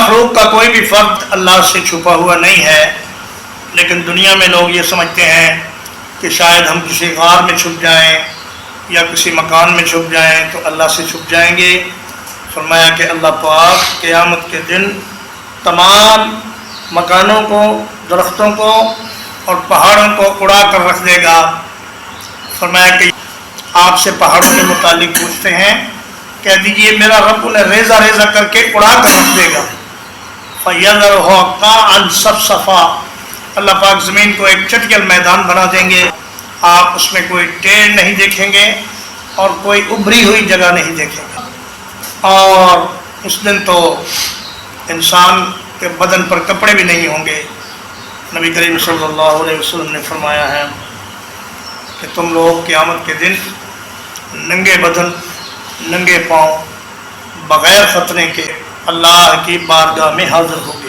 मखलूक का कोई भी फ़र्द अल्लाह से छुपा हुआ नहीं है, लेकिन दुनिया में लोग ये समझते हैं कि शायद हम किसी गार में छुप जाएं या किसी मकान में छुप जाएं तो अल्लाह से छुप जाएंगे। फरमाया कि अल्लाह पाक क़यामत के दिन तमाम मकानों को, दरख्तों को और पहाड़ों को उड़ा कर रख देगा। फरमाया कि आपसे पहाड़ों के मुतालिक पूछते हैं, कह दीजिए मेरा रब उन्हें रेज़ा रेज़ा करके उड़ा कर रख देगा। फ़यज़रहा क़ाअन सफ़सफ़ा, अल्लाह पाक ज़मीन को एक चटकल मैदान बना देंगे, आप उसमें कोई टेढ़ नहीं देखेंगे और कोई उभरी हुई जगह नहीं देखेंगे। और उस दिन तो इंसान के बदन पर कपड़े भी नहीं होंगे। नबी करीम सल्लल्लाहु अलैहि वसल्लम ने फरमाया है कि तुम लोग क़यामत के दिन नंगे बदन, नंगे पाँव, बग़ैर ख़तने के अल्लाह की बारगाह में हाज़िर होंगे।